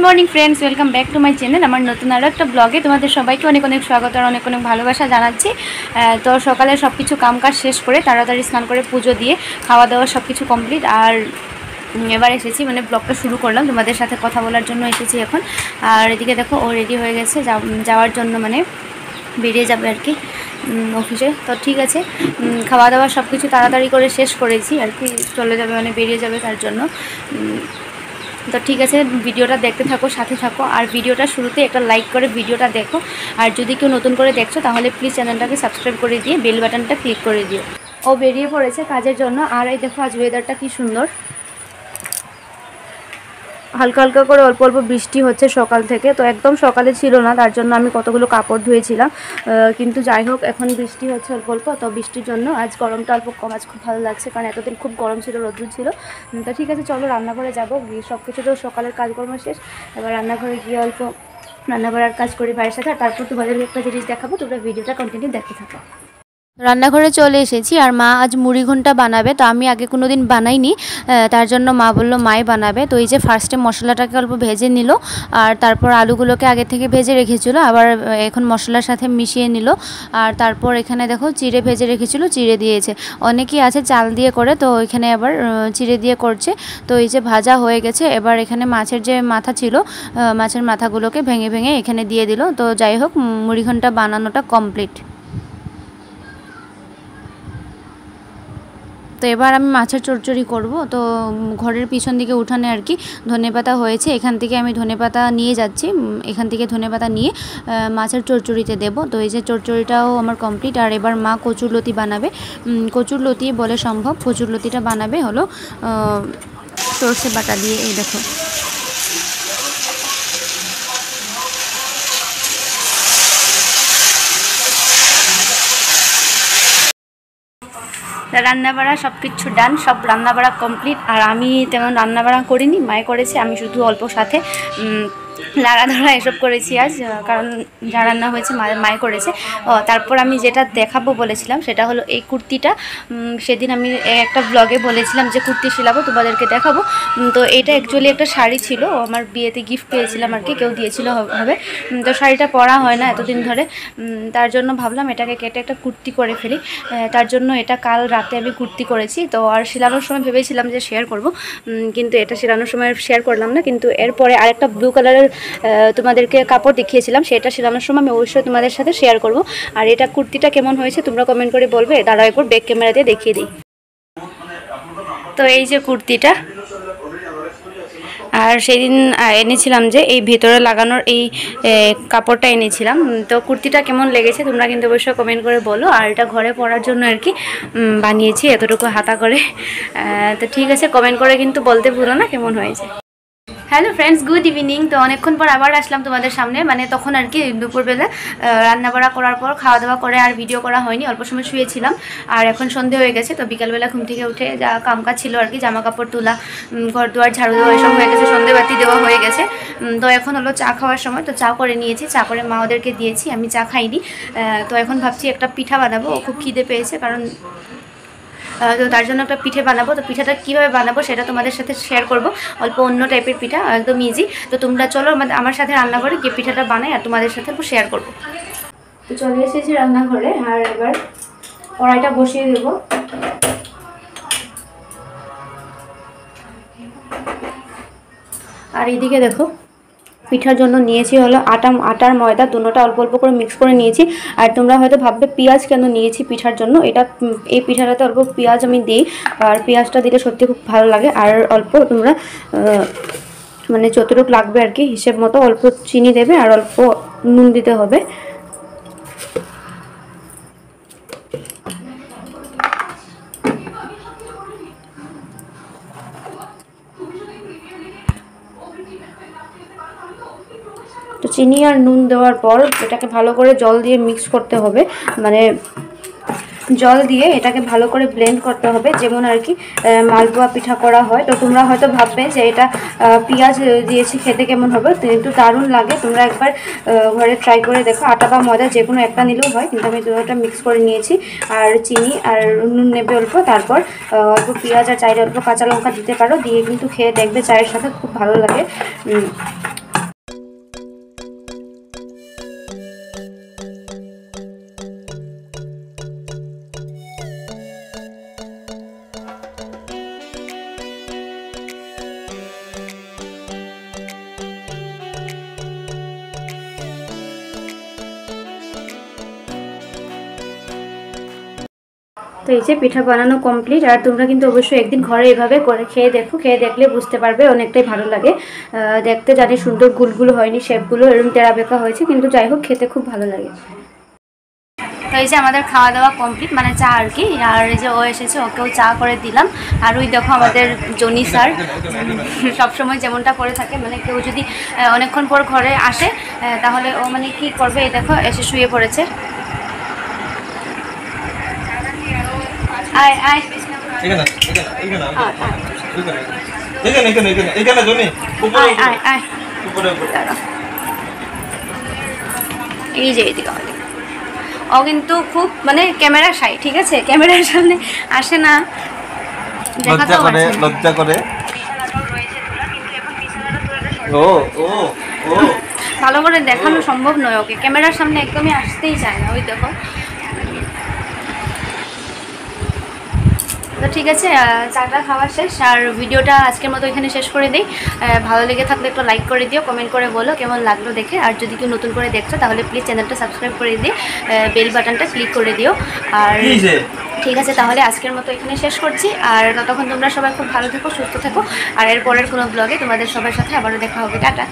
Morning friends, welcome back to my channel. আমার নতুন আরও একটা ব্লগে তোমাদের সবাইকে অনেক অনেক স্বাগত আর অনেক অনেক ভালোবাসা জানাচ্ছি। তো সকালে সব কিছু কামকাজ শেষ করে তাড়াতাড়ি স্নান করে পুজো দিয়ে খাওয়া দাওয়া সব কিছু কমপ্লিট। আর এবার এসেছি, মানে ব্লগটা শুরু করলাম, তোমাদের সাথে কথা বলার জন্য এসেছি এখন। আর এদিকে দেখো, ও রেডি হয়ে গেছে যাওয়ার জন্য, মানে বেরিয়ে যাবে আর কি অফিসে। তো ঠিক আছে, খাওয়া দাওয়া সব কিছু তাড়াতাড়ি করে শেষ করেছি আর কি, চলে যাবে মানে বেরিয়ে যাবে তার জন্য। তো ঠিক আছে, ভিডিওটা দেখতে থাকো, সাথে থাকো। আর ভিডিওটা শুরুতে একটা লাইক করে ভিডিওটা দেখো। আর যদি কেউ নতুন করে দেখছো তাহলে প্লিজ চ্যানেলটাকে সাবস্ক্রাইব করে দিয়ে বেল বাটনটা ক্লিক করে দিও। ও বেরিয়ে পড়েছে কাজের জন্য। আর এই দেখো, আজ ওয়েদারটা কি সুন্দর, হালকা হালকা করে অল্প অল্প বৃষ্টি হচ্ছে সকাল থেকে। তো একদম সকালে ছিল না, তার জন্য আমি কতগুলো কাপড় ধুয়েছিলাম, কিন্তু যাই হোক এখন বৃষ্টি হচ্ছে অল্প অল্প। তো বৃষ্টির জন্য আজ গরমটা অল্প কম, আজ খুব ভালো লাগছে, কারণ এতদিন খুব গরম ছিল, রোদ্দুর ছিল। তো ঠিক আছে, চলো রান্নাঘরে যাবো, গিয়ে সব কিছু তো সকালের কাজকর্ম শেষ, এবার রান্নাঘরে গিয়ে অল্প রান্না করার কাজ করি ভাইয়ের সাথে। আর তারপর তোমাদেরকে একটা জিনিস দেখাবো, তোমরা ভিডিওটা কন্টিনিউ দেখতে থাকো। রান্নাঘরে চলে এসেছি, আর মা আজ মুড়ি ঘন্টা বানাবে। তো আমি আগে কোনো দিন বানাইনি, তার জন্য মা বলল মাই বানাবে। তো এই যে ফার্স্টে মশলাটাকে অল্প ভেজে নিল, আর তারপর আলুগুলোকে আগে থেকে ভেজে রেখেছিল, আবার এখন মশলার সাথে মিশিয়ে নিল। আর তারপর এখানে দেখো চিড়ে ভেজে রেখেছিল, চিড়ে দিয়েছে। অনেকেই আছে চাল দিয়ে করে, তো এখানে আবার চিড়ে দিয়ে করছে। তো এই যে ভাজা হয়ে গেছে, এবার এখানে মাছের যে মাথা ছিল, মাছের মাথাগুলোকে ভেঙে ভেঙে এখানে দিয়ে দিল। তো যাই হোক, মুড়ি ঘন্টা বানানোটা কমপ্লিট। তো এবার আমি মাছের চচ্চড়ি করব। তো ঘরের পিছন দিকে উঠানে আর কি ধনেপাতা হয়েছে, এখান থেকে আমি ধনেপাতা নিয়ে যাচ্ছি, এখান থেকে ধনেপাতা নিয়ে মাছের চচ্চড়িতে দেব। তো এই যে চচ্চড়িটাও আমার কমপ্লিট। আর এবার মা কচুরলতি বানাবে, কচুরলতি বলে সম্ভব, কচুরলতিটা বানাবে হলো সর্ষে বাটা দিয়ে। এই দেখো, রান্নাবাড়া সব কিছু ডান, সব রান্নাবাড়া কমপ্লিট। আর আমি তেমন রান্নাবাড়া করিনি, মায়ে করেছে, আমি শুধু অল্প সাথে লাড়া ধরা এসব করেছি আজ, কারণ যা রান্না হয়েছে মায়ে করেছে। তারপর আমি যেটা দেখাবো বলেছিলাম সেটা হলো এই কুর্তিটা। সেদিন আমি একটা ব্লগে বলেছিলাম যে কুর্তি সিলাবো, তোমাদেরকে দেখাবো। তো এটা অ্যাকচুয়ালি একটা শাড়ি ছিল, আমার বিয়েতে গিফট পেয়েছিলাম আর কি, কেউ দিয়েছিল হবে। তো শাড়িটা পরা হয় না এতদিন ধরে, তার জন্য ভাবলাম এটাকে কেটে একটা কুর্তি করে ফেলি। তার জন্য এটা কাল রাতে আমি কুর্তি করেছি। তো আর সিলানোর সময় ভেবেছিলাম যে শেয়ার করব, কিন্তু এটা সিলানোর সময় শেয়ার করলাম না। কিন্তু এরপরে আরেকটা ব্লু কালারের তোমাদেরকে কাপড় দেখিয়েছিলাম, সেটা সিলানোর সময় আমি অবশ্যই তোমাদের সাথে শেয়ার করব। আর এটা কুর্তিটা কেমন হয়েছে তোমরা কমেন্ট করে বলবে। দাঁড়াও একবার ব্যাক ক্যামেরা দিয়ে দেখিয়ে দিই। তো এই যে কুর্তিটা, আর সেদিন এনেছিলাম যে এই ভেতরে লাগানোর এই কাপড়টা এনেছিলাম। তো কুর্তিটা কেমন লেগেছে তোমরা কিন্তু অবশ্যই কমেন্ট করে বলো। আর এটা ঘরে পরার জন্য আর কি বানিয়েছি, এতটুকু হাতা করে। তো ঠিক আছে, কমেন্ট করে কিন্তু বলতে ভুলো না কেমন হয়েছে। Hello friends, good evening. তো অনেকক্ষণ পর আবার আসলাম তোমাদের সামনে, মানে তখন আর কি দুপুরবেলা রান্নাবাড়া করার পর খাওয়া দাওয়া করে আর ভিডিও করা হয়নি, অল্প সময় শুয়েছিলাম। আর এখন সন্ধে হয়ে গেছে, তো বিকালবেলা ঘুম থেকে উঠে যা কামকাজ ছিল আর কি, জামা কাপড় তোলা, ঘর দুয়ার ঝাড়ু দেওয়া এসব হয়ে গেছে, সন্ধেবাতি দেওয়া হয়ে গেছে। তো এখন হলো চা খাওয়ার সময়। তো চা করে নিয়েছি, চা করে মা ওদেরকে দিয়েছি, আমি চা খাইনি। তো এখন ভাবছি একটা পিঠা বানাবো, ও খুব খিদে পেয়েছে, কারণ তো তার জন্য একটা পিঠে বানাবো। তো পিঠাটা কীভাবে বানাবো সেটা তোমাদের সাথে শেয়ার করব, অল্প অন্য টাইপের পিঠা, একদম ইজি। তো তোমরা চলো আমার সাথে রান্নাঘরে গিয়ে পিঠাটা বানাই আর তোমাদের সাথে শেয়ার করব। তো চলে এসেছি রান্নাঘরে, আর এবার কড়াইটা বসিয়ে দেব। আর এইদিকে দেখো, পিঠার জন্য নিয়েছি হলো আটার ময়দা, দুটোটা অল্প অল্প করে মিক্স করে নিয়েছি। আর তোমরা হয়তো ভাববে পেঁয়াজ কেন নিয়েছি পিঠার জন্য, এই পিঠাটাতে অল্প পেঁয়াজ আমি দিই, আর পেঁয়াজটা দিলে সত্যি খুব ভালো লাগে। আর অল্প তোমরা মানে যতটুকু লাগবে আর কি হিসেব মতো অল্প চিনি দেবে, আর অল্প নুন দিতে হবে। তো চিনি আর নুন দেওয়ার পর এটাকে ভালো করে জল দিয়ে মিক্স করতে হবে, মানে জল দিয়ে এটাকে ভালো করে ব্লেন্ড করতে হবে, যেমন আর কি মালপোয়া পিঠা করা হয়। তো তোমরা হয়তো ভাববে যে এটা পেঁয়াজ দিয়েছি খেতে কেমন হবে, কিন্তু দারুণ লাগে। তোমরা একবার ঘরে ট্রাই করে দেখো, আটা বা ময়দা যে কোনো একটা নিলেও হয়, কিন্তু আমি দুটোটা মিক্স করে নিয়েছি। আর চিনি আর নুন নেবে অল্প, তারপর অল্প পেঁয়াজ আর চাইলে অল্প কাঁচা লঙ্কা দিতে পারো, দিয়ে কিন্তু খেয়ে দেখবে চায়ের সাথে খুব ভালো লাগে। তো এই যে পিঠা বানানো কমপ্লিট। আর তোমরা কিন্তু অবশ্যই একদিন ঘরে এভাবে করে খেয়ে দেখো, খেয়ে দেখলে বুঝতে পারবে অনেকটাই ভালো লাগে। দেখতে জানি সুন্দর গুলগুলো হয়নি, শেপগুলো এরকম টেরা বেঁকা হয়েছে, কিন্তু যাই হোক খেতে খুব ভালো লাগে। তো এই যে আমাদের খাওয়া দাওয়া কমপ্লিট, মানে চা আর কি। আর এই যে ও এসেছে, ওকেও চা করে দিলাম। আর ওই দেখো আমাদের জনি স্যার সবসময় যেমনটা করে থাকে, মানে কেউ যদি অনেকক্ষণ পর ঘরে আসে তাহলে ও মানে কি করবে, এই দেখো এসে শুয়ে পড়েছে। আয় আয় এই যে এইদিকে ও কিন্তু খুব মানে ক্যামেরা শাই, ঠিক আছে, ক্যামেরার সামনে আসে না, লজ্জা করে। ভালো করে দেখানো সম্ভব নয় ওকে, ক্যামেরার সামনে একদমই আসতেই চায় না। ওই দেখো। তো ঠিক আছে, চাটা খাওয়া শেষ। আর ভিডিওটা আজকের মতো এখানে শেষ করে দিই। ভালো লেগে থাকলে একটু লাইক করে দিও, কমেন্ট করে বলো কেমন লাগলো দেখে। আর যদি কেউ নতুন করে দেখছো তাহলে প্লিজ চ্যানেলটা সাবস্ক্রাইব করে দিয়ে বেল বাটনটা ক্লিক করে দিও। আর ঠিক আছে, তাহলে আজকের মতো এখানে শেষ করছি। আর ততক্ষণ তোমরা সবাই খুব ভালো থেকো, সুস্থ থেকো। আর এর পরের কোনো ব্লগে তোমাদের সবার সাথে আবারও দেখা হবে। টাটা।